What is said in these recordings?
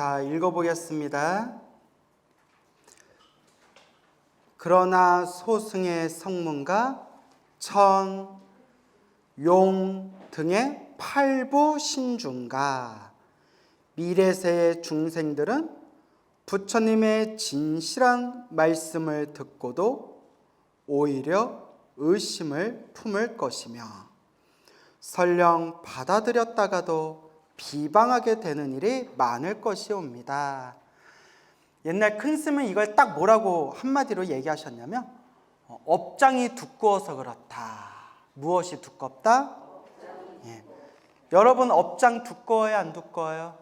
자, 읽어보겠습니다. 그러나 소승의 성문과 천, 용 등의 팔부 신중가 미래세의 중생들은 부처님의 진실한 말씀을 듣고도 오히려 의심을 품을 것이며 설령 받아들였다가도 비방하게 되는 일이 많을 것이옵니다. 옛날 큰 스님은 이걸 딱 뭐라고 한마디로 얘기하셨냐면 업장이 두꺼워서 그렇다. 무엇이 두껍다? 예. 여러분 업장 두꺼워요? 안 두꺼워요?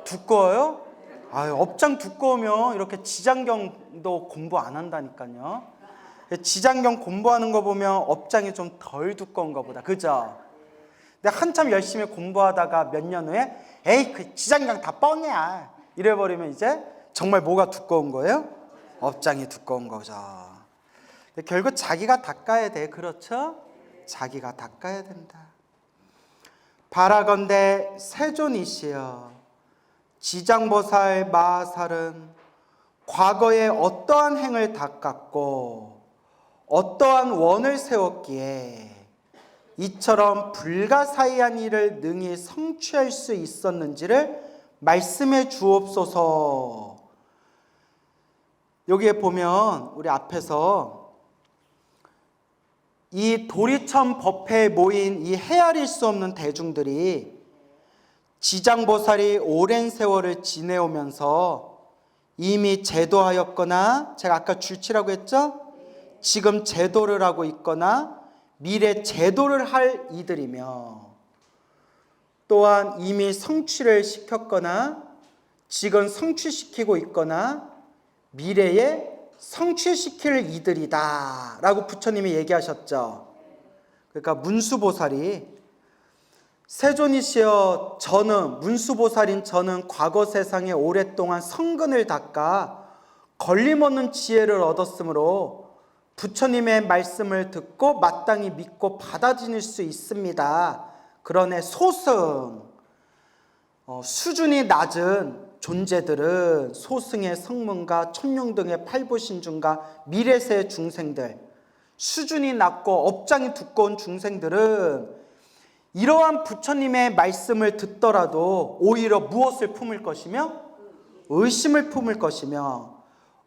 두꺼워요? 아유, 업장 두꺼우면 이렇게 지장경도 공부 안 한다니까요. 지장경 공부하는 거 보면 업장이 좀 덜 두꺼운가 보다. 그죠? 근데 한참 열심히 공부하다가 몇 년 후에 에이 그 지장경 다 뻥이야 이래버리면 이제 정말 뭐가 두꺼운 거예요? 업장이 두꺼운 거죠. 결국 자기가 닦아야 돼. 그렇죠? 자기가 닦아야 된다. 바라건대 세존이시여 지장보살 마하살은 과거에 어떠한 행을 닦았고 어떠한 원을 세웠기에 이처럼 불가사의한 일을 능히 성취할 수 있었는지를 말씀해 주옵소서. 여기에 보면 우리 앞에서 이 도리천 법회에 모인 이 헤아릴 수 없는 대중들이 지장보살이 오랜 세월을 지내오면서 이미 제도하였거나 제가 아까 줄치라고 했죠? 지금 제도를 하고 있거나 미래 제도를 할 이들이며 또한 이미 성취를 시켰거나 지금 성취시키고 있거나 미래에 성취시킬 이들이다 라고 부처님이 얘기하셨죠. 그러니까 문수보살이 세존이시여 저는 문수보살인 저는 과거 세상에 오랫동안 성근을 닦아 걸림없는 지혜를 얻었으므로 부처님의 말씀을 듣고 마땅히 믿고 받아들일 수 있습니다. 그러나 소승, 수준이 낮은 존재들은 소승의 성문과 천룡 등의 팔부신중과 미래세 중생들, 수준이 낮고 업장이 두꺼운 중생들은 이러한 부처님의 말씀을 듣더라도 오히려 무엇을 품을 것이며 의심을 품을 것이며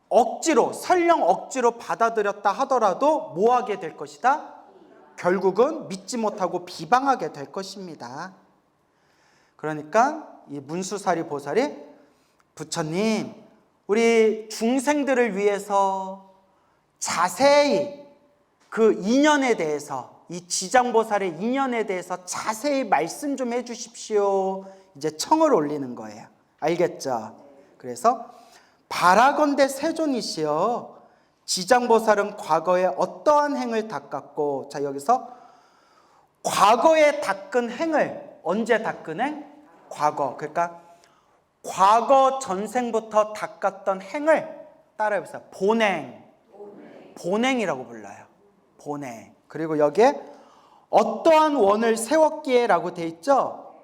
억지로 설령 억지로 받아들였다 하더라도 뭐하게 될 것이다? 결국은 믿지 못하고 비방하게 될 것입니다. 그러니까 이 문수사리 보살이 부처님 우리 중생들을 위해서 자세히 그 인연에 대해서 이 지장보살의 인연에 대해서 자세히 말씀 좀 해주십시오. 이제 청을 올리는 거예요. 알겠죠? 그래서 바라건대 세존이시여 지장보살은 과거에 어떠한 행을 닦았고 자 여기서 과거에 닦은 행을 언제 닦은 행? 과거. 그러니까 과거 전생부터 닦았던 행을 따라해보세요. 본행. 본행이라고 불러요. 본행. 그리고 여기에 어떠한 원을 세웠기에 라고 돼 있죠.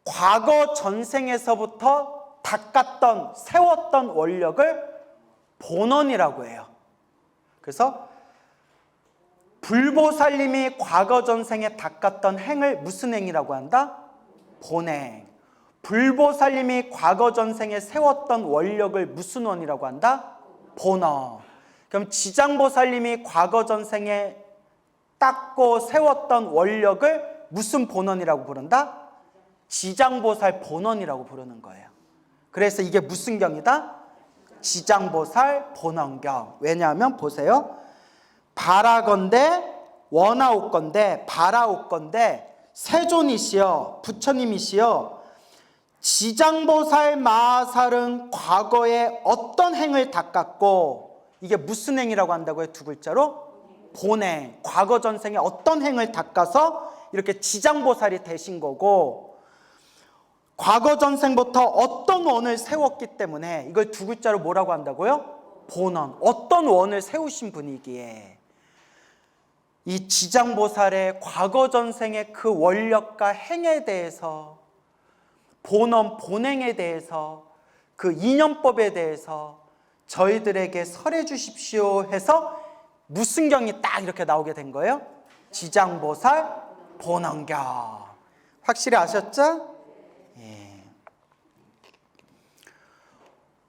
과거 전생에서부터 닦았던 세웠던 원력을 본원이라고 해요. 그래서 불보살님이 과거 전생에 닦았던 행을 무슨 행이라고 한다? 본행. 불보살님이 과거 전생에 세웠던 원력을 무슨 원이라고 한다? 본원. 그럼 지장보살님이 과거 전생에 닦고 세웠던 원력을 무슨 본원이라고 부른다? 지장보살 본원이라고 부르는 거예요. 그래서 이게 무슨 경이다? 지장보살 본원경. 왜냐하면 보세요. 바라건대 원하옵건대 바라옵건대 세존이시여 부처님이시여 지장보살 마하살은 과거에 어떤 행을 닦았고 이게 무슨 행이라고 한다고요? 두 글자로? 본행. 과거 전생에 어떤 행을 닦아서 이렇게 지장보살이 되신 거고 과거 전생부터 어떤 원을 세웠기 때문에 이걸 두 글자로 뭐라고 한다고요? 본원. 어떤 원을 세우신 분이기에 이 지장보살의 과거 전생의 그 원력과 행에 대해서 본언, 본행에 대해서 그 인연법에 대해서 저희들에게 설해 주십시오 해서 무슨경이 딱 이렇게 나오게 된 거예요. 지장보살 본언경. 확실히 아셨죠? 예.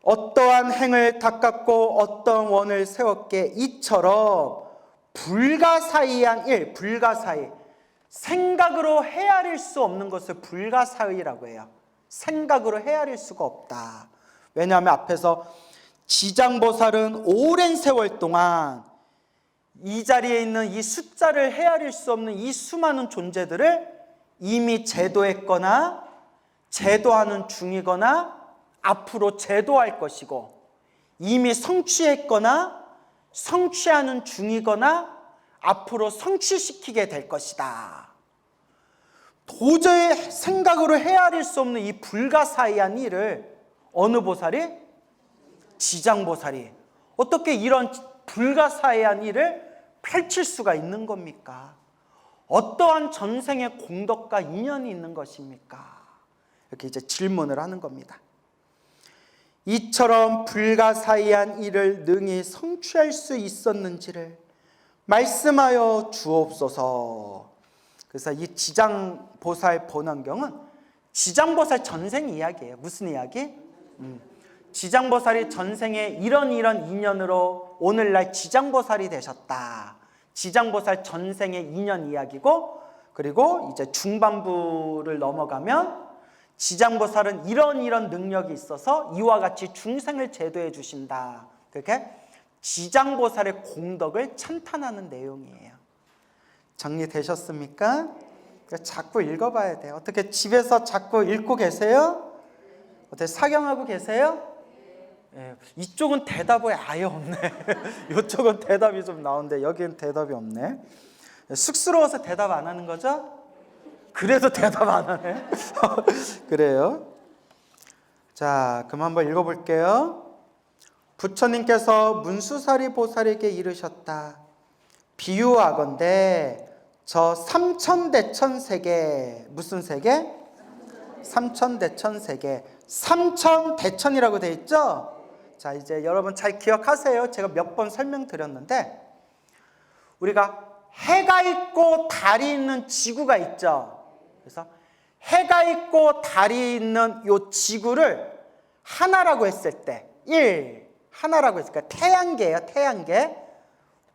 어떠한 행을 닦았고 어떤 원을 세웠게 이처럼 불가사의한 일, 불가사의, 생각으로 헤아릴 수 없는 것을 불가사의라고 해요. 생각으로 헤아릴 수가 없다. 왜냐하면 앞에서 지장보살은 오랜 세월 동안 이 자리에 있는 이 숫자를 헤아릴 수 없는 이 수많은 존재들을 이미 제도했거나 제도하는 중이거나 앞으로 제도할 것이고 이미 성취했거나 성취하는 중이거나 앞으로 성취시키게 될 것이다. 도저히 생각으로 헤아릴 수 없는 이 불가사의한 일을 어느 보살이? 지장보살이 어떻게 이런 불가사의한 일을 펼칠 수가 있는 겁니까? 어떠한 전생의 공덕과 인연이 있는 것입니까? 이렇게 이제 질문을 하는 겁니다. 이처럼 불가사의한 일을 능히 성취할 수 있었는지를 말씀하여 주옵소서. 그래서 이 지장보살 본언경은 지장보살 전생 이야기예요. 무슨 이야기? 지장보살이 전생에 이런 인연으로 오늘날 지장보살이 되셨다. 지장보살 전생의 인연 이야기고, 그리고 이제 중반부를 넘어가면 지장보살은 이런 능력이 있어서 이와 같이 중생을 제도해 주신다. 그렇게 지장보살의 공덕을 찬탄하는 내용이에요. 정리되셨습니까? 자꾸 읽어봐야 돼요. 어떻게 집에서 자꾸 읽고 계세요? 어떻게 사경하고 계세요? 예, 이쪽은 대답이 아예 없네. 이쪽은 대답이 좀 나오는데 여기는 대답이 없네. 쑥스러워서 대답 안 하는 거죠? 그래도 대답 안 하네. 그래요. 자, 그럼 한번 읽어볼게요. 부처님께서 문수사리 보살에게 이르셨다. 비유하건대 저 삼천대천세계, 무슨 세계? 삼천대천세계. 삼천대천이라고 돼 있죠? 자, 이제 여러분 잘 기억하세요. 제가 몇 번 설명드렸는데 우리가 해가 있고 달이 있는 지구가 있죠. 그래서 해가 있고 달이 있는 요 지구를 하나라고 했을 때, 하나라고 했을 때, 태양계예요. 태양계.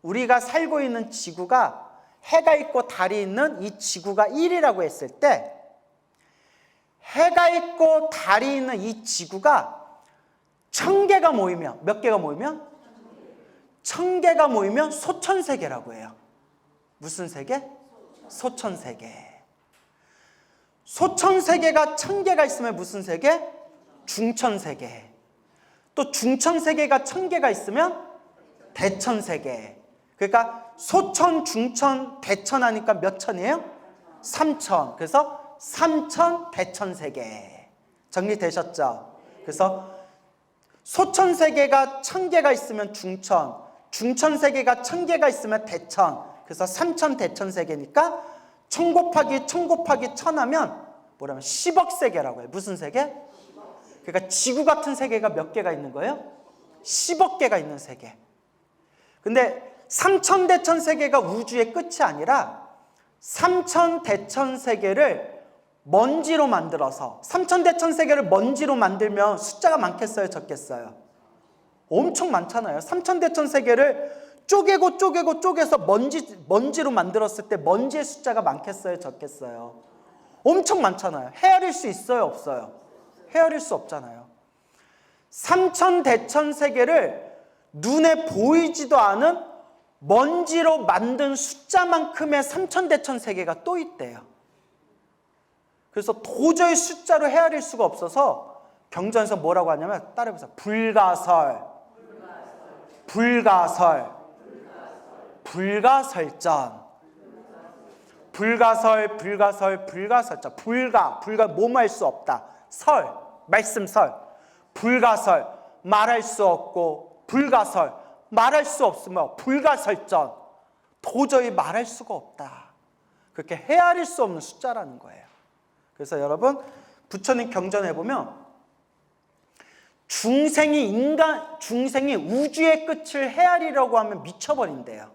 우리가 살고 있는 지구가 해가 있고 달이 있는 이 지구가 1이라고 했을 때, 해가 있고 달이 있는 이 지구가 1000개가 모이면, 몇 개가 모이면? 1000개가 모이면 소천세계라고 해요. 무슨 세계? 소천세계. 소천세계가 1000개가 있으면 무슨 세계? 중천세계. 또 중천세계가 1000개가 있으면 대천세계. 그러니까 소천, 중천, 대천 하니까 몇 천이에요? 3000. 그래서 삼천, 대천세계. 정리되셨죠? 그래서 소천세계가 1000개가 있으면 중천, 중천세계가 1000개가 있으면 대천. 그래서 삼천, 대천세계니까 1000 곱하기 1000 곱하기 1000 하면 뭐라면 10억 세계라고 해요. 무슨 세계? 그러니까 지구 같은 세계가 몇 개가 있는 거예요? 10억 개가 있는 세계. 근데 삼천대천세계가 우주의 끝이 아니라 삼천대천세계를 먼지로 만들어서, 삼천대천세계를 먼지로 만들면 숫자가 많겠어요? 적겠어요? 엄청 많잖아요. 삼천대천세계를 쪼개서 먼지로 만들었을 때 먼지의 숫자가 많겠어요? 적겠어요? 엄청 많잖아요. 헤아릴 수 있어요? 없어요? 헤아릴 수 없잖아요. 삼천대천세계를 눈에 보이지도 않은 먼지로 만든 숫자만큼의 삼천대천세계가 또 있대요. 그래서 도저히 숫자로 헤아릴 수가 없어서 경전에서 뭐라고 하냐면, 따라해보세요. 불가설, 불가설전. 불가설전. 불가 뭐뭐 할 수 없다. 설, 말씀설. 불가설, 말할 수 없고, 불가설, 말할 수 없으며, 불가설전. 도저히 말할 수가 없다. 그렇게 헤아릴 수 없는 숫자라는 거예요. 그래서 여러분, 부처님 경전에 보면 중생이 우주의 끝을 헤아리려고 하면 미쳐버린대요.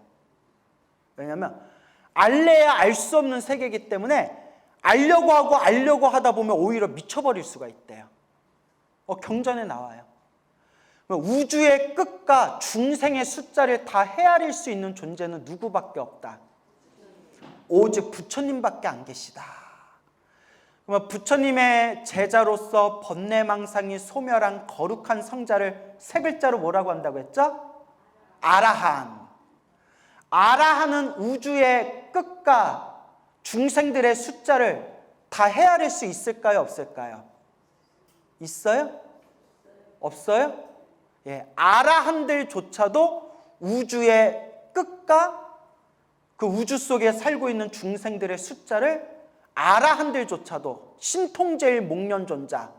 왜냐하면 알래야 알 수 없는 세계이기 때문에 알려고 하다 보면 오히려 미쳐버릴 수가 있대요. 경전에 나와요. 우주의 끝과 중생의 숫자를 다 헤아릴 수 있는 존재는 누구밖에 없다. 오직 부처님밖에 안 계시다. 그러면 부처님의 제자로서 번뇌망상이 소멸한 거룩한 성자를 세 글자로 뭐라고 한다고 했죠? 아라한. 아라한은 우주의 끝과 중생들의 숫자를 다 헤아릴 수 있을까요? 없을까요? 있어요? 없어요? 예, 아라한들조차도 우주의 끝과 그 우주 속에 살고 있는 중생들의 숫자를 아라한들조차도 신통제일 목련존자,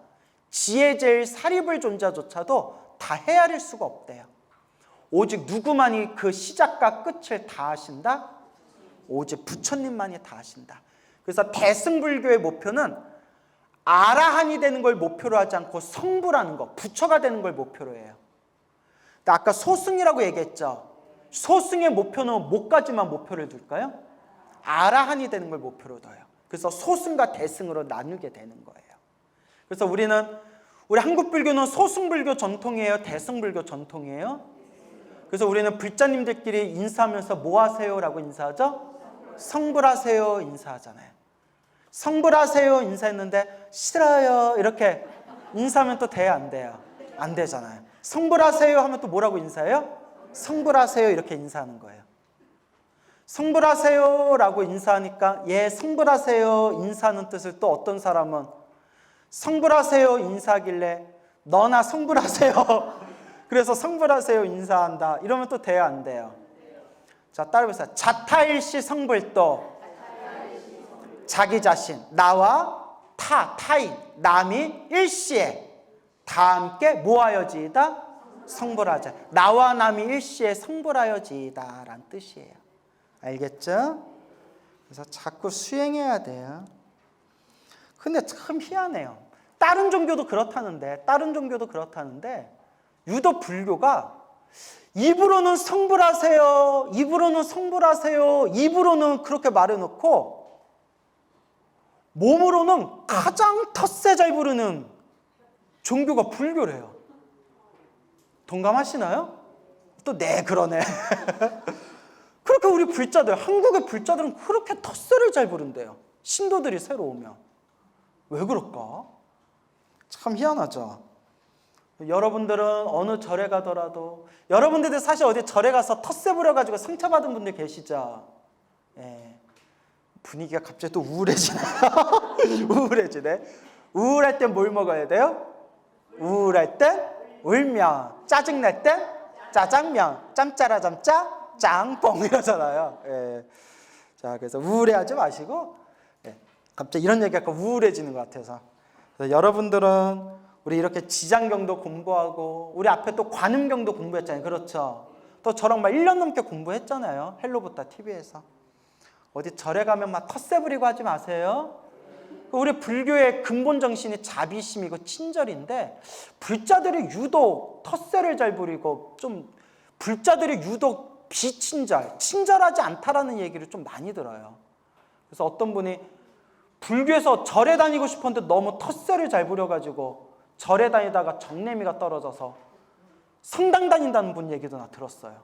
지혜제일 사리불존자조차도 다 헤아릴 수가 없대요. 오직 누구만이 그 시작과 끝을 다 아신다? 오직 부처님만이 다 아신다. 그래서 대승불교의 목표는 아라한이 되는 걸 목표로 하지 않고 성부라는 거, 부처가 되는 걸 목표로 해요. 아까 소승이라고 얘기했죠. 소승의 목표는 뭐까지만 목표를 둘까요? 아라한이 되는 걸 목표로 둬요. 그래서 소승과 대승으로 나누게 되는 거예요. 그래서 우리 한국불교는 소승불교 전통이에요? 대승불교 전통이에요? 그래서 우리는 불자님들끼리 인사하면서 뭐 하세요? 라고 인사하죠? 성불하세요 인사하잖아요. 성불하세요 인사했는데 싫어요 이렇게 인사하면 또 돼요? 안 돼요? 안 되잖아요. 성불하세요 하면 또 뭐라고 인사해요? 성불하세요 이렇게 인사하는 거예요. 성불하세요 라고 인사하니까 예 성불하세요 인사하는 뜻을 또 어떤 사람은 성불하세요 인사하길래 너나 성불하세요 그래서 성불하세요 인사한다 이러면 또 돼요? 안 돼요? 자 따라해보세요. 자타일시 성불도 자기 자신 나와 타인 남이 일시에 다 함께 모하여지이다 성불하자. 나와 남이 일시에 성불하여지이다 라는 뜻이에요. 알겠죠? 그래서 자꾸 수행해야 돼요. 근데 참 희한해요. 다른 종교도 그렇다는데 유독 불교가 입으로는 성불하세요 입으로는 그렇게 말해놓고 몸으로는 가장 텃세 잘 부르는 종교가 불교래요. 동감하시나요? 또 네 그러네. 그렇게 우리 불자들, 한국의 불자들은 그렇게 텃세를 잘 부른대요. 신도들이 새로 오면. 왜 그럴까? 참 희한하죠. 여러분들은 어느 절에 가더라도 여러분들도 사실 어디 절에 가서 텃세 부려가지고 상처받은 분들 계시죠? 예. 분위기가 갑자기 또 우울해지네. 우울해지네. 우울할 땐 뭘 먹어야 돼요? 우울할 땐 울면, 짜증날 땐 짜장면, 짬짜라 짬짜 짱뽕 이러잖아요. 예. 자, 그래서 우울해하지 마시고 예. 갑자기 이런 얘기가 우울해지는 것 같아서 그래서 여러분들은 우리 이렇게 지장경도 공부하고 우리 앞에 또 관음경도 공부했잖아요. 그렇죠? 또 저랑 막 1년 넘게 공부했잖아요. 헬로부타 TV에서. 어디 절에 가면 막 텃세 부리고 하지 마세요. 우리 불교의 근본 정신이 자비심이고 친절인데 불자들이 유독 텃세를 잘 부리고 좀 불자들이 유독 비친절, 친절하지 않다라는 얘기를 좀 많이 들어요. 그래서 어떤 분이 불교에서 절에 다니고 싶었는데 너무 텃세를 잘 부려가지고 절에 다니다가 정내미가 떨어져서 성당 다닌다는 분 얘기도 나 들었어요.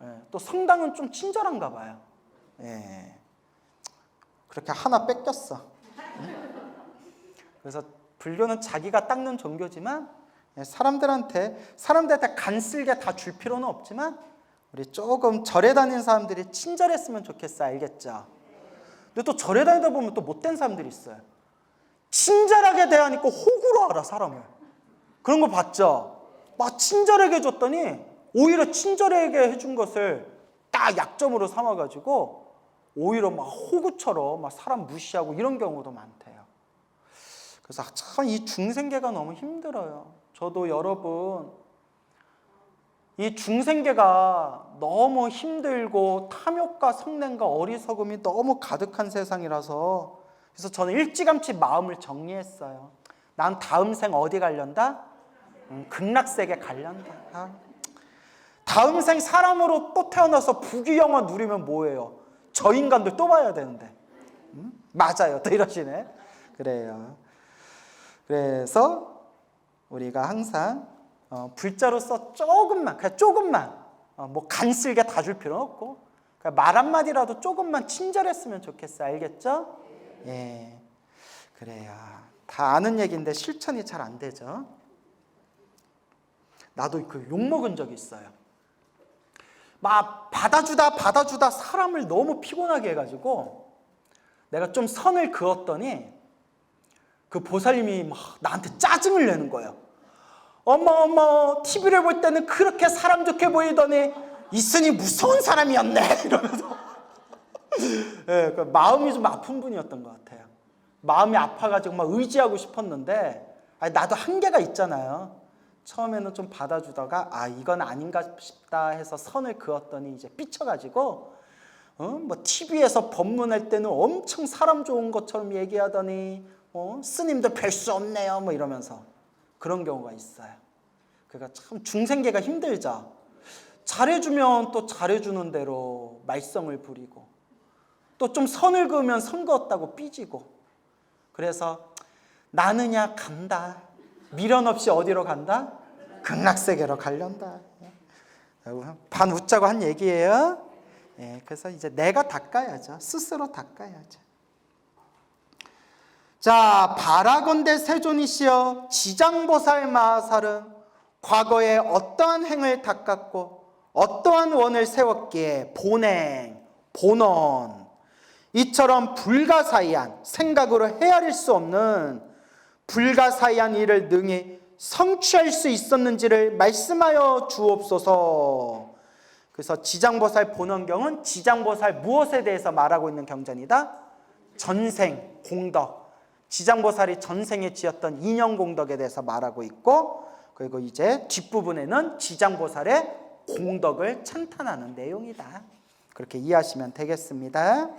예, 또 성당은 좀 친절한가 봐요. 예, 그렇게 하나 뺏겼어. 그래서 불교는 자기가 닦는 종교지만 사람들한테 간쓸게 다 줄 필요는 없지만 우리 조금 절에 다니는 사람들이 친절했으면 좋겠어. 알겠죠? 근데 또 절에 다니다 보면 또 못된 사람들이 있어요. 친절하게 대하니까 호구로 알아 사람을. 그런 거 봤죠? 막 친절하게 해줬더니 오히려 친절하게 해준 것을 딱 약점으로 삼아가지고 오히려 막 호구처럼 막 사람 무시하고 이런 경우도 많대요. 그래서 참 이 중생계가 너무 힘들어요. 저도 여러분 이 중생계가 너무 힘들고 탐욕과 성냄과 어리석음이 너무 가득한 세상이라서 그래서 저는 일찌감치 마음을 정리했어요. 난 다음 생 어디 갈련다? 극락세계 갈련다. 다음 생 사람으로 또 태어나서 부귀영화 누리면 뭐예요? 저 인간들 또 봐야 되는데. 맞아요. 또 이러시네. 그래요. 그래서 우리가 항상 불자로서 조금만, 그냥 조금만, 뭐 간쓸게 다 줄 필요는 없고, 말 한마디라도 조금만 친절했으면 좋겠어요. 알겠죠? 예. 그래요. 다 아는 얘기인데 실천이 잘 안 되죠. 나도 그 욕먹은 적이 있어요. 막 받아주다 사람을 너무 피곤하게 해가지고 내가 좀 선을 그었더니 그 보살님이 막 나한테 짜증을 내는 거예요. 어머 TV를 볼 때는 그렇게 사람 좋게 보이더니 있으니 무서운 사람이었네 이러면서 네, 그 마음이 좀 아픈 분이었던 것 같아요. 마음이 아파가지고 막 의지하고 싶었는데 나도 한계가 있잖아요. 처음에는 좀 받아주다가 이건 아닌가 싶다 해서 선을 그었더니 이제 삐쳐가지고 뭐 TV에서 법문할 때는 엄청 사람 좋은 것처럼 얘기하더니 스님도 뵐 수 없네요 뭐 이러면서 그런 경우가 있어요. 그러니까 참 중생계가 힘들죠. 잘해주면 또 잘해주는 대로 말썽을 부리고 또 좀 선을 그으면 선 그었다고 삐지고 그래서 나느냐 간다. 미련 없이 어디로 간다? 극락세계로 갈련다. 반 웃자고 한 얘기예요. 예, 그래서 이제 내가 닦아야죠. 스스로 닦아야죠. 자, 바라건대 세존이시여 지장보살 마하살은 과거에 어떠한 행을 닦았고 어떠한 원을 세웠기에 본행, 본원 이처럼 불가사의한 생각으로 헤아릴 수 없는 불가사의한 일을 능히 성취할 수 있었는지를 말씀하여 주옵소서. 그래서 지장보살 본원경은 지장보살 무엇에 대해서 말하고 있는 경전이다? 전생 공덕. 지장보살이 전생에 지었던 인연공덕에 대해서 말하고 있고 그리고 이제 뒷부분에는 지장보살의 공덕을 찬탄하는 내용이다. 그렇게 이해하시면 되겠습니다.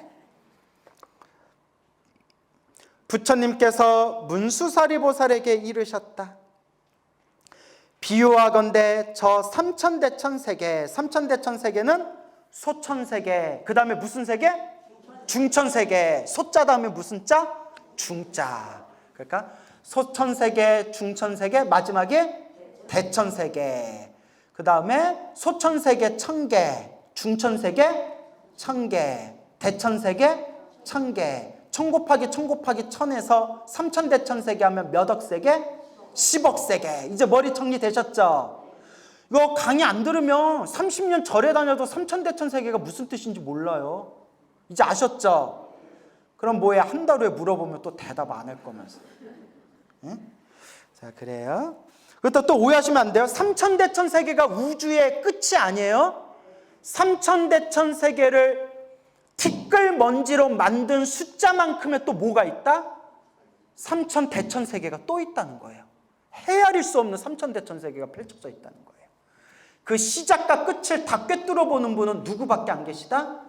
부처님께서 문수사리보살에게 이르셨다. 비유하건대 저 삼천대천세계, 삼천대천세계는 소천세계, 그 다음에 무슨 세계? 중천세계. 소자 다음에 무슨 자? 중자. 그러니까 소천세계, 중천세계, 마지막에 대천세계. 그 다음에 소천세계 1000개, 중천세계 1000개, 대천세계 1000개. 1000 곱하기 1000 곱하기 1000에서 삼천대천세계 하면 몇 억세계? 10억세계. 이제 머리 정리되셨죠? 이거 강의 안 들으면 30년 절에 다녀도 삼천대천세계가 무슨 뜻인지 몰라요. 이제 아셨죠? 그럼 뭐해? 한 달 후에 물어보면 또 대답 안 할 거면서. 응? 자, 그래요. 그것도 또 오해하시면 안 돼요. 삼천대천세계가 우주의 끝이 아니에요. 삼천대천세계를 티끌먼지로 만든 숫자만큼의 또 뭐가 있다? 삼천대천세계가 또 있다는 거예요. 헤아릴 수 없는 삼천대천세계가 펼쳐져 있다는 거예요. 그 시작과 끝을 다 꿰뚫어 보는 분은 누구밖에 안 계시다?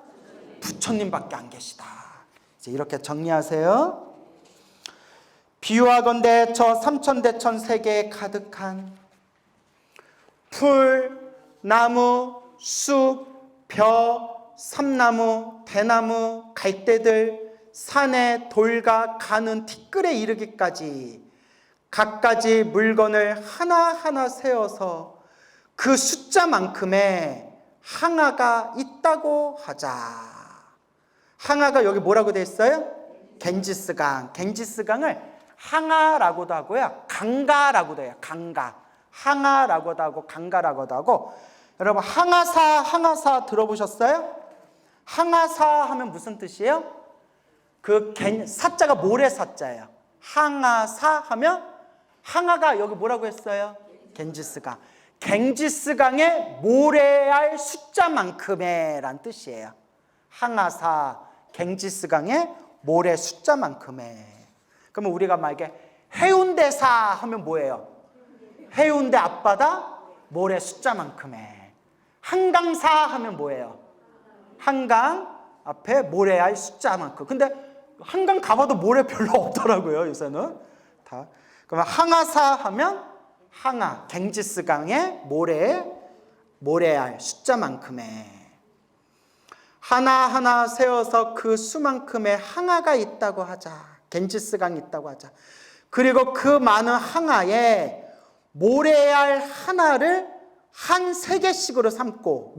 부처님밖에 안 계시다. 이제 이렇게 정리하세요. 비유하건대 저 삼천대천세계에 가득한 풀, 나무, 숲, 벼, 삼나무, 대나무, 갈대들, 산에 돌과 가는 티끌에 이르기까지 갖가지 물건을 하나하나 세워서 그 숫자만큼의 항아가 있다고 하자. 항아가 여기 뭐라고 되어 있어요? 겐지스강. 겐지스강을 항아라고도 하고요. 강가라고도 해요. 강가. 항아라고도 하고 강가라고도 하고. 여러분 항아사 들어보셨어요? 항아사 하면 무슨 뜻이에요? 그 사자가 모래사자예요. 항아사 하면 항아가 여기 뭐라고 했어요? 겐지스강. 겐지스강의 모래알 숫자만큼의 란 뜻이에요. 항아사 겐지스강의 모래 숫자만큼의. 그러면 우리가 만약에 해운대사 하면 뭐예요? 해운대 앞바다 모래 숫자만큼의. 한강사 하면 뭐예요? 한강 앞에 모래알 숫자만큼. 근데 한강 가봐도 모래 별로 없더라고요, 요새는. 다. 그러면 항아사 하면 항아, 갱지스강의 모래알 숫자만큼의 하나하나 세어서 그 수만큼의 항아가 있다고 하자. 갱지스강이 있다고 하자. 그리고 그 많은 항아에 모래알 하나를 한 3개씩으로 삼고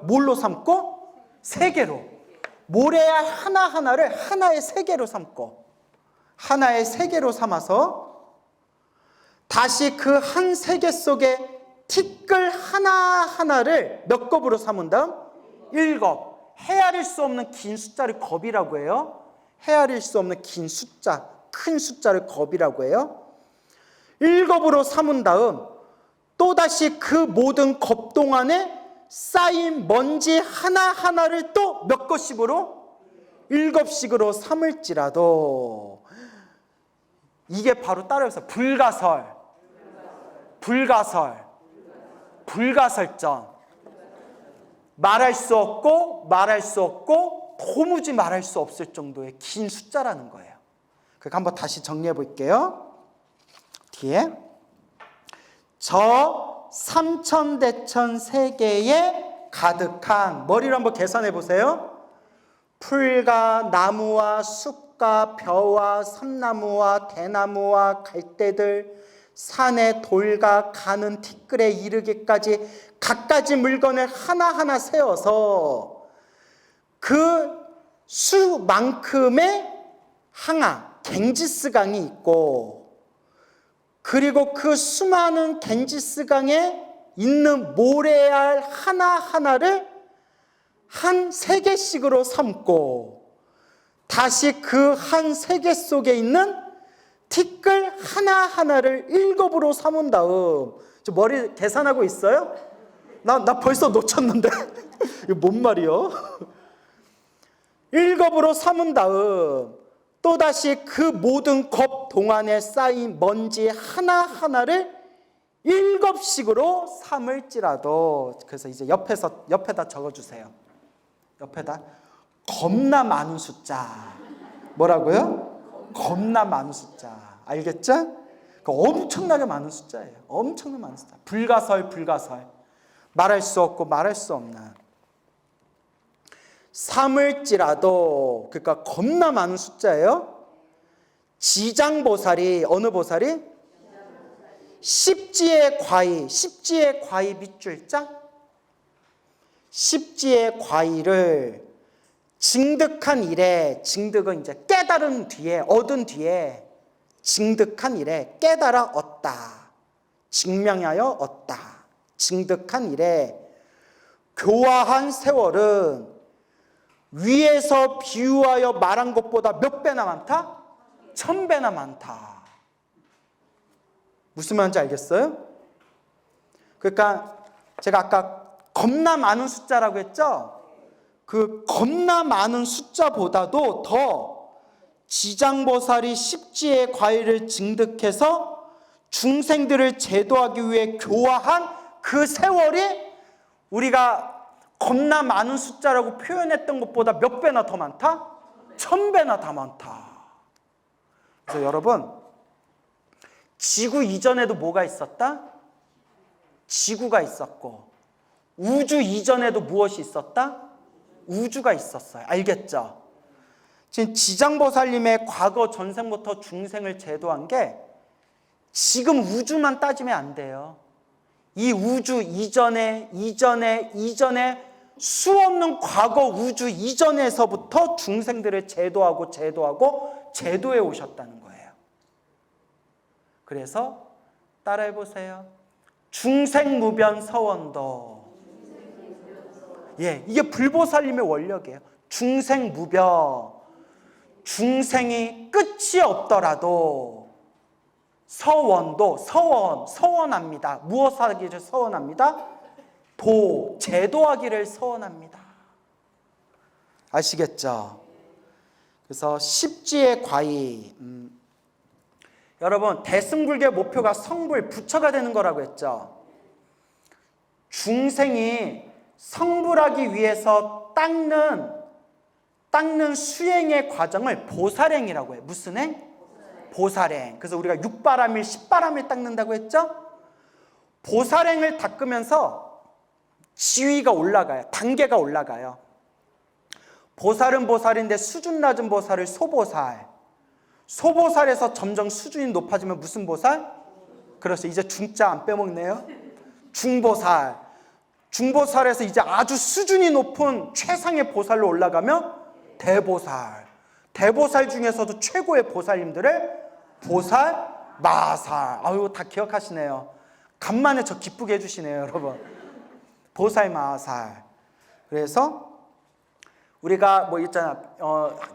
뭘로 삼고? 3개로. 모래알 하나하나를 하나의 3개로 삼고 하나의 3개로 삼아서 다시 그 한 3개 속에 티끌 하나하나를 몇 곱으로 삼은 다음? 7. 헤아릴 수 없는 긴 숫자를 겁이라고 해요. 헤아릴 수 없는 긴 숫자, 큰 숫자를 겁이라고 해요. 7으로 삼은 다음 또다시 그 모든 겁 동안에 쌓인 먼지 하나하나를 또 몇 것씩으로? 7씩으로 삼을지라도 이게 바로 따라해서 불가설전. 말할 수 없고 도무지 말할 수 없을 정도의 긴 숫자라는 거예요. 그러니까 한번 다시 정리해 볼게요. 뒤에 저 삼천대천 세계에 가득한 머리로 한번 계산해 보세요. 풀과 나무와 숲과 벼와 섬나무와 대나무와 갈대들 산의 돌과 가는 티끌에 이르기까지 갖가지 물건을 하나하나 세워서 그 수만큼의 항아, 갱지스강이 있고 그리고 그 수많은 갱지스강에 있는 모래알 하나하나를 한 3개씩으로 삼고 다시 그 한 3개 속에 있는 티끌 하나하나를 7으로 삼은 다음 저 머리 계산하고 있어요? 나 벌써 놓쳤는데 이거 뭔 말이요? 7으로 삼은 다음 또다시 그 모든 겁 동안에 쌓인 먼지 하나하나를 7씩으로 삼을지라도 그래서 이제 옆에다 적어주세요. 옆에다 겁나 많은 숫자. 뭐라고요? 겁나 많은 숫자. 알겠죠? 엄청나게 많은 숫자예요. 엄청나게 많은 숫자. 불가설. 말할 수 없고 말할 수 없는. 삼을지라도 그러니까 겁나 많은 숫자예요. 지장보살이 어느 보살이? 십지의 과이 밑줄자? 십지의 과이를 증득한 이래 증득은 이제 깨달은 뒤에 얻은 뒤에 증득한 이래 깨달아 얻다. 증명하여 얻다. 증득한 이래 교화한 세월은 위에서 비유하여 말한 것보다 몇 배나 많다? 1000배나 많다. 무슨 말인지 알겠어요? 그러니까 제가 아까 겁나 많은 숫자라고 했죠? 그 겁나 많은 숫자보다도 더 지장보살이 십지의 과일을 증득해서 중생들을 제도하기 위해 교화한 그 세월이 우리가 겁나 많은 숫자라고 표현했던 것보다 몇 배나 더 많다? 1000배나 더 많다. 그래서 여러분 지구 이전에도 뭐가 있었다? 지구가 있었고 우주 이전에도 무엇이 있었다? 우주가 있었어요. 알겠죠? 지금 지장보살님의 과거 전생부터 중생을 제도한 게 지금 우주만 따지면 안 돼요. 이 우주 이전에 수없는 과거 우주 이전에서부터 중생들을 제도하고 제도해 오셨다는 거예요. 그래서 따라해 보세요. 중생무변 서원도. 예, 이게 불보살님의 원력이에요. 중생무변. 중생이 끝이 없더라도 서원도 서원합니다. 무엇 하기를 서원합니다? 제도하기를 서원합니다. 아시겠죠? 그래서 십지의 과이. 여러분 대승불교의 목표가 성불, 부처가 되는 거라고 했죠. 중생이 성불하기 위해서 닦는 수행의 과정을 보살행이라고 해요. 무슨 행? 보살행. 그래서 우리가 6바람일, 10바람일 닦는다고 했죠? 보살행을 닦으면서 지위가 올라가요. 단계가 올라가요. 보살은 보살인데 수준 낮은 보살을 소보살. 소보살에서 점점 수준이 높아지면 무슨 보살? 그렇죠. 이제 중자 안 빼먹네요. 중보살. 중보살에서 이제 아주 수준이 높은 최상의 보살로 올라가면 대보살. 대보살 중에서도 최고의 보살님들을 보살, 마살. 아유, 다 기억하시네요. 간만에 저 기쁘게 해주시네요, 여러분. 보살, 마살. 그래서 우리가 뭐 있잖아,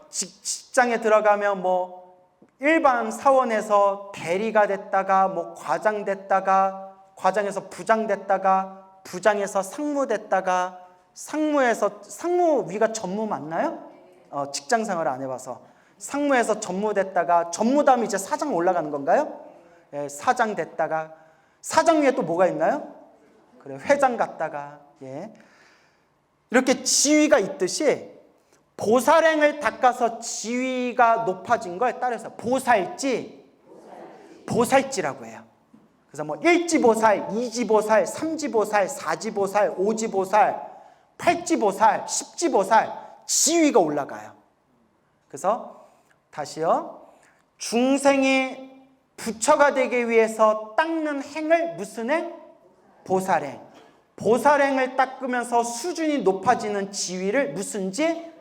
직장에 들어가면 뭐 일반 사원에서 대리가 됐다가 뭐 과장 됐다가 과장에서 부장 됐다가 부장에서 상무 됐다가 상무 위가 전무 맞나요? 직장 생활을 안 해봐서 상무에서 전무 됐다가 전무 다음에 이제 사장 올라가는 건가요? 예, 사장 됐다가 사장 위에 또 뭐가 있나요? 그래, 회장 갔다가 예. 이렇게 지위가 있듯이 보살행을 닦아서 지위가 높아진 걸 따라서 보살지라고 해요. 그래서 뭐 1지보살, 2지보살, 3지보살, 4지보살, 5지보살, 8지보살, 10지보살 지위가 올라가요. 그래서 다시요. 중생이 부처가 되기 위해서 닦는 행을 무슨 행? 보살행. 보살행을 닦으면서 수준이 높아지는 지위를 무슨 지?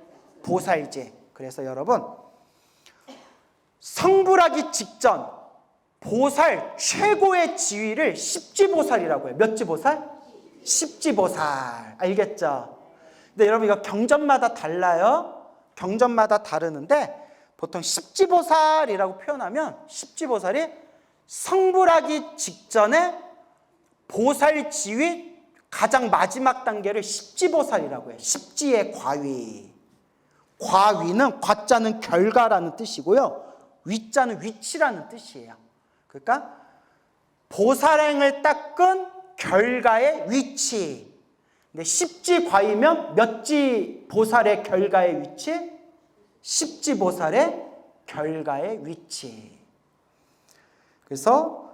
보살지. 그래서 여러분 성불하기 직전 보살 최고의 지위를 십지보살이라고 해요. 몇 지보살? 십지보살. 알겠죠? 근데 여러분 이거 경전마다 달라요. 경전마다 다르는데 보통 십지보살이라고 표현하면 십지보살이 성불하기 직전에 보살 지위 가장 마지막 단계를 십지보살이라고 해요. 십지의 과위. 과위는 과자는 결과라는 뜻이고요. 위자는 위치라는 뜻이에요. 그러니까 보살행을 닦은 결과의 위치. 근데 십지과위면 몇지 보살의 결과의 위치? 십지보살의 결과의 위치. 그래서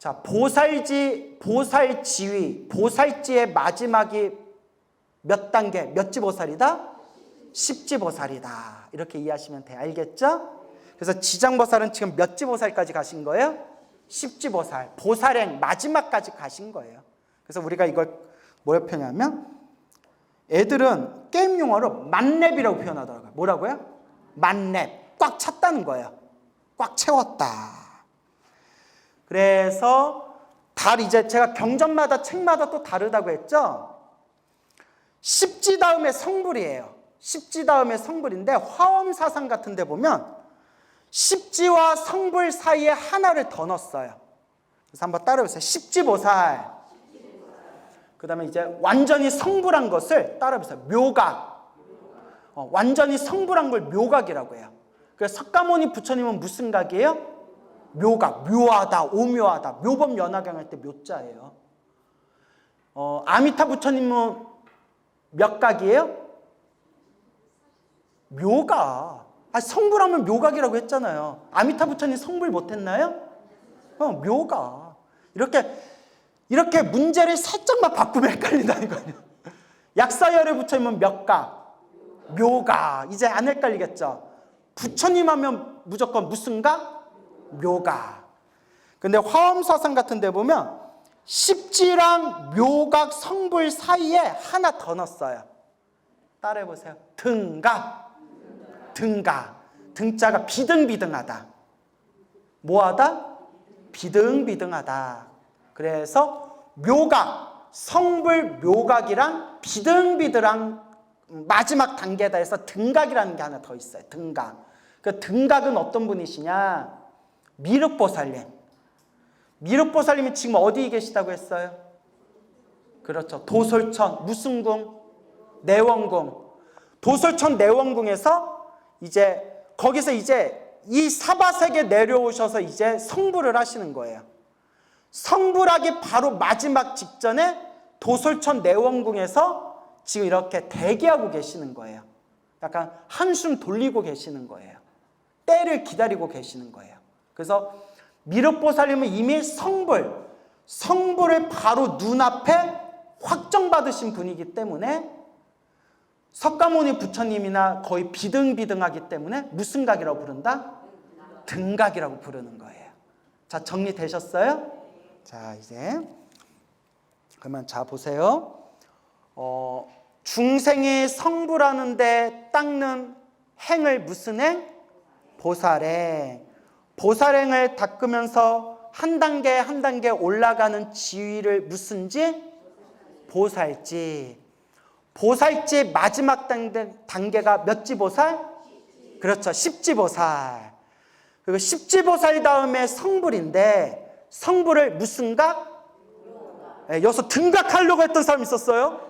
자, 보살지위, 보살지의 마지막이 몇 단계, 몇 지보살이다? 십지보살이다. 이렇게 이해하시면 돼요. 알겠죠? 그래서 지장보살은 지금 몇 지보살까지 가신 거예요? 십지보살. 보살행 마지막까지 가신 거예요. 그래서 우리가 이걸 뭐라고 표현하면 애들은 게임 용어로 만렙이라고 표현하더라고요. 뭐라고요? 만렙. 꽉 찼다는 거예요. 꽉 채웠다. 그래서 이제 제가 경전마다 책마다 또 다르다고 했죠? 십지 다음에 성불이에요. 십지 다음에 성불인데 화엄사상 같은 데 보면 십지와 성불 사이에 하나를 더 넣었어요. 그래서 한번 따라해보세요. 십지보살. 그 다음에 이제 완전히 성불한 것을 따라해보세요. 묘각. 완전히 성불한 걸 묘각이라고 해요. 그래서 석가모니 부처님은 무슨 각이에요? 묘각. 묘하다, 오묘하다. 묘법 연화경 할 때 묘자예요. 아미타 부처님은 몇 각이에요? 묘각. 성불하면 묘각이라고 했잖아요. 아미타 부처님 성불 못했나요? 묘각. 이렇게 문제를 살짝만 바꾸면 헷갈린다니까요. 약사열의 부처님은 몇 각? 묘각. 이제 안 헷갈리겠죠? 부처님 하면 무조건 무슨 각? 묘각. 근데 화엄사상 같은 데 보면 십지랑 묘각 성불 사이에 하나 더 넣었어요. 따라해보세요. 등각. 등각. 등자가 비등비등하다. 뭐하다? 비등비등하다. 그래서 묘각, 성불 묘각이랑 비등비등한 마지막 단계다 해서 등각이라는 게 하나 더 있어요. 등각. 그 등각은 어떤 분이시냐? 미륵보살님. 미륵보살님이 지금 어디에 계시다고 했어요? 그렇죠. 도솔천, 무슨 궁? 내원궁. 도솔천 내원궁에서 거기서 이 사바세계 내려오셔서 이제 성불을 하시는 거예요. 성불하기 바로 마지막 직전에 도솔천 내원궁에서 지금 이렇게 대기하고 계시는 거예요. 약간 한숨 돌리고 계시는 거예요. 때를 기다리고 계시는 거예요. 그래서 미륵보살님은 이미 성불을 바로 눈앞에 확정받으신 분이기 때문에 석가모니 부처님이나 거의 비등비등하기 때문에 무슨 각이라고 부른다? 등각이라고 부르는 거예요. 자, 정리되셨어요? 자, 이제 그러면 자 보세요. 중생이 성불하는데 닦는 행을 무슨 행? 보살행. 보살행을 닦으면서 한 단계 한 단계 올라가는 지위를 무슨 지? 보살지. 보살지 마지막 단계가 몇 지보살? 그렇죠. 십지보살. 그리고 십지보살 다음에 성불인데 성불을 무슨 각? 네, 여기서 등각하려고 했던 사람 있었어요?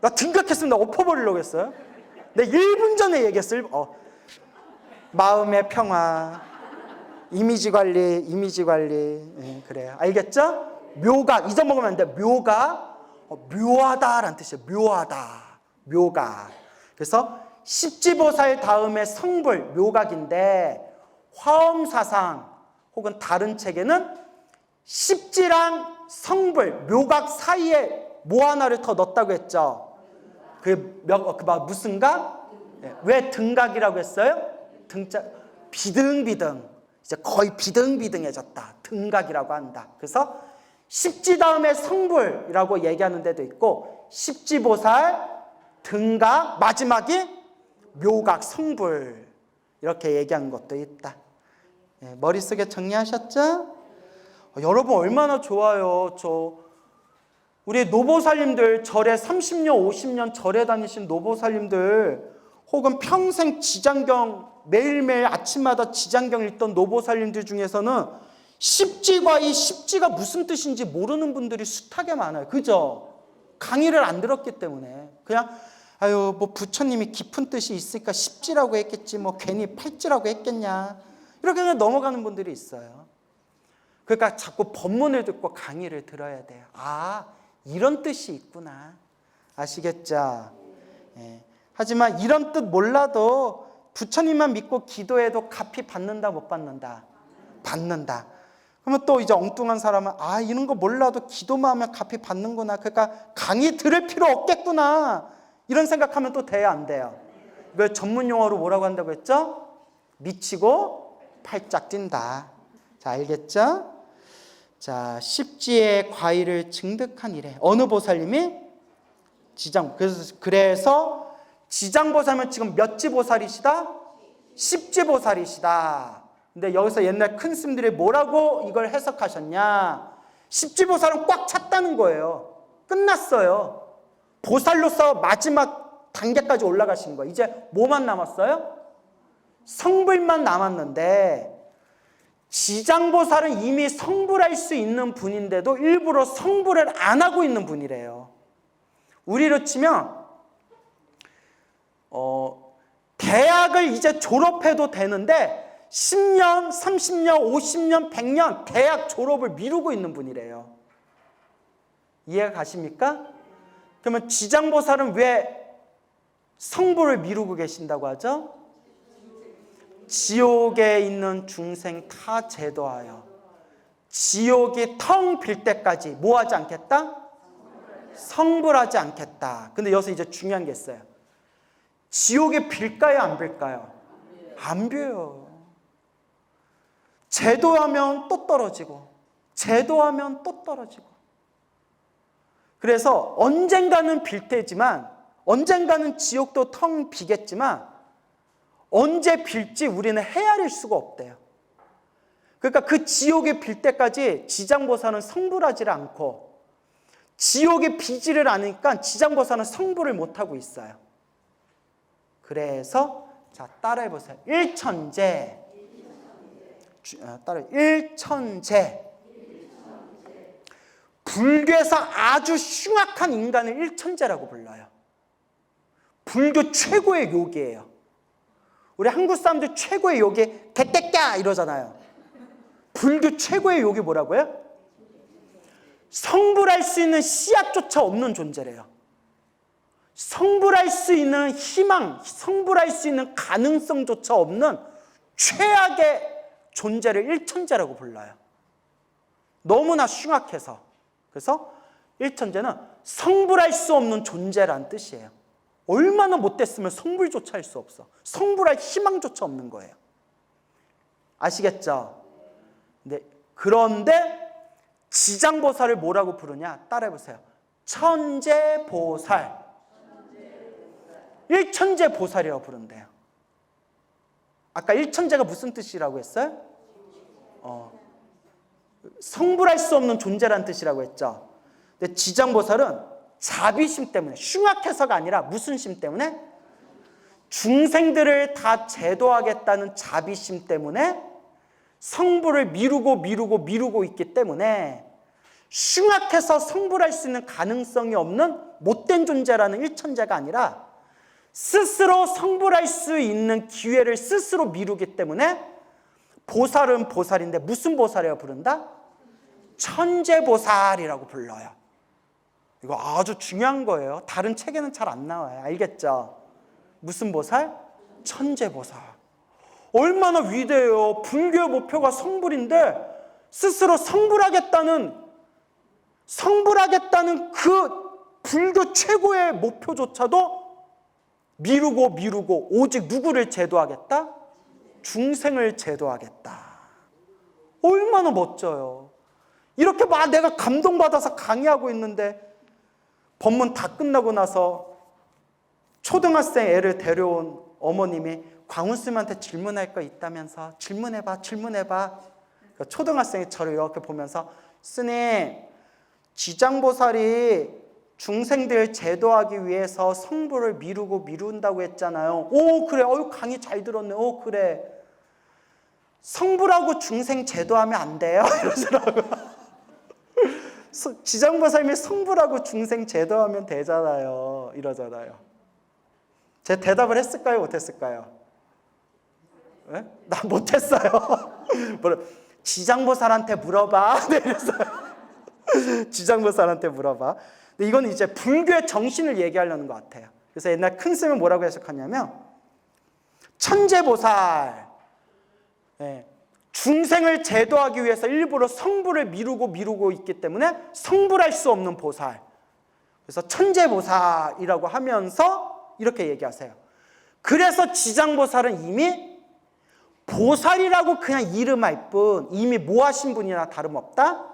나 등각했으면 나 엎어버리려고 했어요. 내가 1분 전에 얘기했어요. 마음의 평화, 이미지 관리. 네, 그래요. 알겠죠? 묘각, 잊어먹으면 안 돼. 묘각, 묘하다라는 뜻이에요. 묘각. 그래서 십지보살 다음에 성불, 묘각인데 화엄사상 혹은 다른 책에는 십지랑 성불, 묘각 사이에 뭐 하나를 더 넣었다고 했죠? 무슨 각? 네. 왜 등각이라고 했어요? 등자 비등비등. 이제 거의 비등비등해졌다. 등각이라고 한다. 그래서 십지 다음에 성불이라고 얘기하는 데도 있고 십지보살, 등각, 마지막이 묘각, 성불 이렇게 얘기한 것도 있다. 네, 머릿속에 정리하셨죠? 여러분 얼마나 좋아요. 우리 노보살님들 절에 30년 50년 절에 다니신 노보살님들 혹은 평생 지장경 매일매일 아침마다 지장경 읽던 노보살님들 중에서는 십지과 이 십지가 무슨 뜻인지 모르는 분들이 숱하게 많아요. 그죠? 강의를 안 들었기 때문에 그냥 뭐 부처님이 깊은 뜻이 있으니까 십지라고 했겠지 뭐 괜히 팔찌라고 했겠냐 이렇게 그냥 넘어가는 분들이 있어요. 그러니까 자꾸 법문을 듣고 강의를 들어야 돼요. 이런 뜻이 있구나. 아시겠죠? 예. 하지만 이런 뜻 몰라도 부처님만 믿고 기도해도 갚이 받는다 못 받는다? 받는다. 그러면 또 이제 엉뚱한 사람은 이런 거 몰라도 기도만 하면 갚이 받는구나. 그러니까 강의 들을 필요 없겠구나. 이런 생각하면 또 돼요 안 돼요? 이걸 전문 용어로 뭐라고 한다고 했죠? 미치고 팔짝 뛴다. 자, 알겠죠? 자, 십지의 과일을 증득한 이래. 어느 보살님이? 지장. 그래서 지장보살은 지금 몇 지보살이시다? 십지보살이시다. 근데 여기서 옛날 큰 스님들이 뭐라고 이걸 해석하셨냐? 십지보살은 꽉 찼다는 거예요. 끝났어요. 보살로서 마지막 단계까지 올라가신 거예요. 이제 뭐만 남았어요? 성불만 남았는데 지장보살은 이미 성불할 수 있는 분인데도 일부러 성불을 안 하고 있는 분이래요. 우리로 치면 대학을 이제 졸업해도 되는데 10년, 30년, 50년, 100년 대학 졸업을 미루고 있는 분이래요. 이해가 가십니까? 그러면 지장보살은 왜 성불을 미루고 계신다고 하죠? 지옥에 있는 중생 다 제도하여 지옥이 텅 빌 때까지 뭐 하지 않겠다? 성불하지 않겠다. 근데 여기서 이제 중요한 게 있어요. 지옥에 빌까요 안 빌까요? 안 빌어요. 제도하면 또 떨어지고 제도하면 또 떨어지고. 그래서 언젠가는 빌 테지만 언젠가는 지옥도 텅 비겠지만 언제 빌지 우리는 헤아릴 수가 없대요. 그러니까 그 지옥에 빌 때까지 지장보살은 성불하지를 않고 지옥에 비지를 않으니까 지장보살은 성불을 못하고 있어요. 그래서 자 따라해보세요. 일천제. 일천제. 불교에서 아주 흉악한 인간을 일천제라고 불러요. 불교 최고의 욕이에요. 우리 한국 사람들 최고의 욕이 개떼까 이러잖아요. 불교 최고의 욕이 뭐라고요? 성불할 수 있는 씨앗조차 없는 존재래요. 성불할 수 있는 희망, 성불할 수 있는 가능성조차 없는 최악의 존재를 일천재라고 불러요. 너무나 흉악해서. 그래서 일천재는 성불할 수 없는 존재란 뜻이에요. 얼마나 못됐으면 성불조차 할 수 없어. 성불할 희망조차 없는 거예요. 아시겠죠? 그런데 지장보살을 뭐라고 부르냐? 따라해보세요. 천재보살. 일천재보살이라고 부른대요. 아까 일천재가 무슨 뜻이라고 했어요? 성불할 수 없는 존재란 뜻이라고 했죠. 근데 지장보살은 자비심 때문에, 흉악해서가 아니라 무슨 심 때문에? 중생들을 다 제도하겠다는 자비심 때문에 성불을 미루고 있기 때문에 흉악해서 성불할 수 있는 가능성이 없는 못된 존재라는 일천재가 아니라 스스로 성불할 수 있는 기회를 스스로 미루기 때문에 보살은 보살인데 무슨 보살이라고 부른다? 천재보살이라고 불러요. 이거 아주 중요한 거예요. 다른 책에는 잘 안 나와요. 알겠죠? 무슨 보살? 천재보살. 얼마나 위대해요. 불교의 목표가 성불인데 스스로 성불하겠다는 그 불교 최고의 목표조차도 미루고 오직 누구를 제도하겠다? 중생을 제도하겠다. 얼마나 멋져요. 이렇게 막 내가 감동받아서 강의하고 있는데 법문 다 끝나고 나서 초등학생 애를 데려온 어머님이 광훈스님한테 질문할 거 있다면서 질문해봐. 그러니까 초등학생이 저를 이렇게 보면서 스님, 지장보살이 중생들 제도하기 위해서 성불을 미룬다고 했잖아요. 오 그래, 강의 잘 들었네. 오 그래, 성불하고 중생 제도하면 안 돼요? 이러더라고요. 지장보살님이 성불하고 중생 제도하면 되잖아요. 이러잖아요. 제 대답을 했을까요? 못했을까요? 네? 나 못했어요. 지장보살한테 물어봐. 네, 이랬어요. 지장보살한테 물어봐. 근데 이건 이제 불교의 정신을 얘기하려는 것 같아요. 그래서 옛날 큰 스님은 뭐라고 해석하냐면 천재보살, 네, 중생을 제도하기 위해서 일부러 성불을 미루고 있기 때문에 성불할 수 없는 보살. 그래서 천재보살이라고 하면서 이렇게 얘기하세요. 그래서 지장보살은 이미 보살이라고 그냥 이름할 뿐 이미 뭐 하신 분이나 다름없다?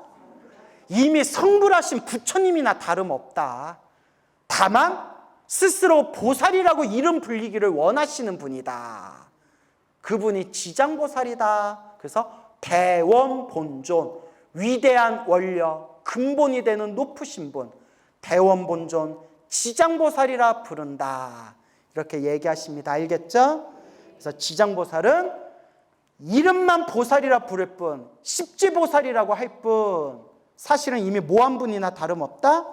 이미 성불하신 부처님이나 다름없다. 다만 스스로 보살이라고 이름 불리기를 원하시는 분이다. 그분이 지장보살이다. 그래서 대원본존, 위대한 원력, 근본이 되는 높으신 분, 대원본존, 지장보살이라 부른다. 이렇게 얘기하십니다. 알겠죠? 그래서 지장보살은 이름만 보살이라 부를 뿐, 십지보살이라고 할 뿐, 사실은 이미 뭐한 분이나 다름없다?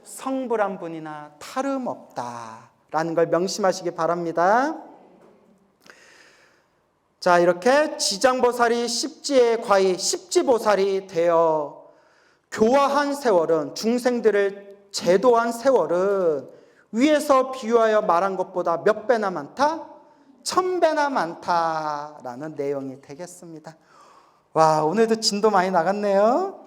성불한 분이나 다름없다. 라는 걸 명심하시기 바랍니다. 자, 이렇게 지장보살이 십지의 과의, 십지보살이 되어 교화한 세월은, 중생들을 제도한 세월은 위에서 비유하여 말한 것보다 몇 배나 많다? 1000배나 많다라는 내용이 되겠습니다. 와, 오늘도 진도 많이 나갔네요.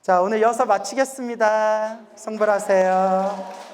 자, 오늘 여기서 마치겠습니다. 성불하세요.